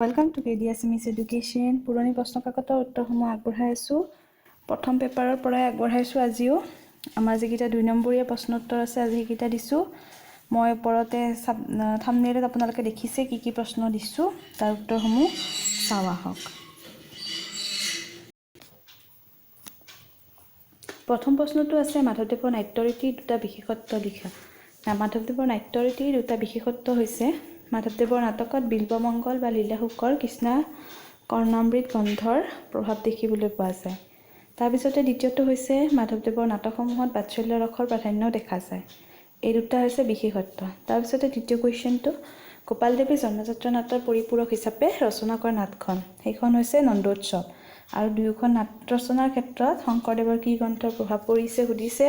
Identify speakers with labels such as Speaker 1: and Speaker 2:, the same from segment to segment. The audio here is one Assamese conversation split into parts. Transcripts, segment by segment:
Speaker 1: Welcome to KDSMS Education. পুৰণি প্ৰশ্ন কাকতৰ উত্তৰসমূহ আগবঢ়াই আছো। প্ৰথম পেপাৰৰ পৰাই আগবঢ়াইছো আজিও। আমাৰ যিকিটা 2 নম্বৰীয়া প্ৰশ্ন উত্তৰ আছে আজি কিটা দিছো। মই ওপৰতে থাম্বনেইলত আপোনালোকে দেখিছে কি প্ৰশ্ন দিছো। তাৰ উত্তৰসমূহ চাওয়া হওক। প্ৰথম প্ৰশ্নটো আছে মাধৱদেৱৰ নাট্যৰীতিৰ দুটা বিশেষত্ব লিখা। মাধৱদেৱৰ নাট্যৰীতিৰ দুটা বিশেষত্ব হৈছে মাধৱদেৱৰ নাটকত বিল্বমঙ্গল বা লীলাশুকৰ কৃষ্ণা কৰ্ণামৃত গন্ধৰ প্ৰভাৱ দেখিবলৈ পোৱা যায়। তাৰ পিছতে দ্বিতীয়টো হৈছে মাধৱদেৱৰ নাটকসমূহত বাৎসল্য ৰসৰ প্ৰাধান্য দেখা যায়। এই দুটা হৈছে বিশেষত্ব। তাৰ পিছতে তৃতীয় কুৱেশ্যনটো গোপালদেৱে জন্মযাত্ৰা নাটৰ পৰিপূৰক হিচাপে ৰচনা কৰা নাটখন সেইখন হৈছে নন্দোৎসৱ। আৰু দুয়োখন নাট ৰচনাৰ ক্ষেত্ৰত শংকৰদেৱৰ কি গ্ৰন্থৰ প্ৰভাৱ পৰিছে সুধিছে।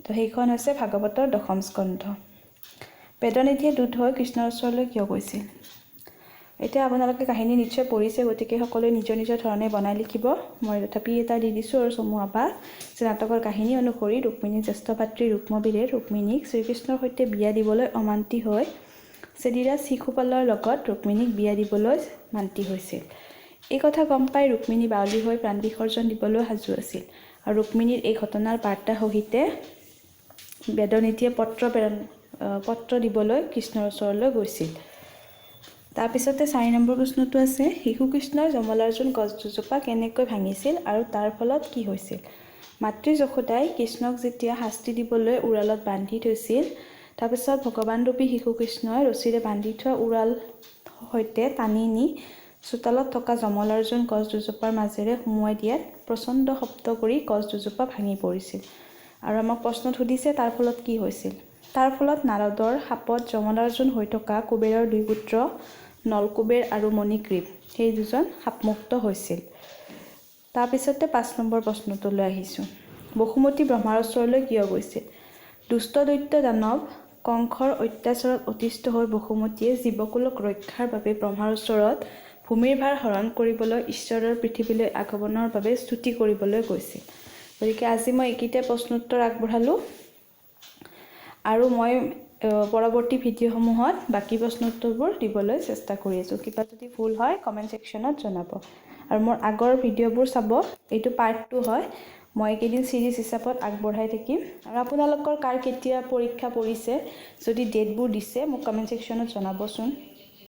Speaker 1: তো সেইখন হৈছে ভাগৱতৰ দশম স্কন্ধ। বেদনিধিয়ে দূত হৈ কৃষ্ণৰ ওচৰলৈ কিয় গৈছিল? এতিয়া আপোনালোকে কাহিনী নিশ্চয় পঢ়িছে, গতিকে সকলোৱে নিজৰ নিজৰ ধৰণে বনাই লিখিব। মই তথাপি এটা দি দিছোঁ আৰু চমুৱাবা যে নাটকৰ কাহিনী অনুসৰি ৰুক্মিণীৰ জ্যেষ্ঠ ভাতৃ ৰুক্মবীৰে ৰুক্মিণীক শ্ৰীকৃষ্ণৰ সৈতে বিয়া দিবলৈ অমান্তি হৈ চেদিৰাজ শিশুপালৰ লগত ৰুক্মিণীক বিয়া দিবলৈ মান্তি হৈছিল। এই কথা গম পাই ৰুক্মিণী বাউলী হৈ প্ৰাণ বিসৰ্জন দিবলৈ সাজু আছিল। আৰু ৰুক্মিণীৰ এই ঘটনাৰ বাৰ্তা সহিতে বেদনিধিয়ে পত্ৰ দিবলৈ কৃষ্ণৰ ওচৰলৈ গৈছিল। তাৰপিছতে 4 নম্বৰ প্ৰশ্নটো আছে শিশু কৃষ্ণই যমলাৰ্জুন গছ দুজোপা কেনেকৈ ভাঙিছিল আৰু তাৰ ফলত কি হৈছিল? মাতৃ যশোদাই কৃষ্ণক যেতিয়া শাস্তি দিবলৈ উৰালত বান্ধি থৈছিল, তাৰপিছত ভগৱান ৰূপী শিশু কৃষ্ণই ৰছীৰে বান্ধি থোৱা উৰাল সৈতে টানি নি চোতালত থকা যমলাৰ্জুন গছ দুজোপাৰ মাজেৰে সুমুৱাই দিয়াত প্ৰচণ্ড শব্দ কৰি গছ দুজোপা ভাঙি পৰিছিল। আৰু আমাক প্ৰশ্নত সুধিছে তাৰ ফলত কি হৈছিল? তাৰ ফলত নাৰদৰ শাপত যমলাৰ্জুন হৈ থকা কুবেৰৰ 2 পুত্ৰ নলকুবেৰ আৰু মণিগ্ৰীৱ সেই দুজন শাপমুক্ত হৈছিল। তাৰপিছতে 5 নম্বৰ প্ৰশ্নটোলৈ আহিছোঁ। বসুমতী ব্ৰহ্মাৰ ওচৰলৈ কিয় গৈছিল? দুষ্ট দৈত্য দানৱ কংসৰ অত্যাচাৰত অতিষ্ঠ হৈ বসুমতীয়ে জীৱকুলক ৰক্ষাৰ বাবে ব্ৰহ্মাৰ ওচৰত ভূমিৰ ভাৰ হৰণ কৰিবলৈ ঈশ্বৰৰ পৃথিৱীলৈ আগমনৰ বাবে স্তুতি কৰিবলৈ গৈছিল। গতিকে আজি মই এইকেইটা প্ৰশ্ন উত্তৰ আগবঢ়ালোঁ আৰু মই পৰৱৰ্তী ভিডিঅ'সমূহত বাকী প্ৰশ্ন উত্তৰবোৰ দিবলৈ চেষ্টা কৰি আছোঁ। কিবা যদি ভুল হয় কমেণ্ট ছেকশ্যনত জনাব। আৰু মোৰ আগৰ ভিডিঅ'বোৰ চাব। এইটো পাৰ্ট 2 হয়। মই এইকেইদিন চিৰিজ হিচাপত আগবঢ়াই থাকিম। আৰু আপোনালোকৰ কাৰ কেতিয়া পৰীক্ষা পৰিছে যদি ডেটবোৰ দিছে মোক কমেণ্ট ছেকশ্যনত জনাবচোন।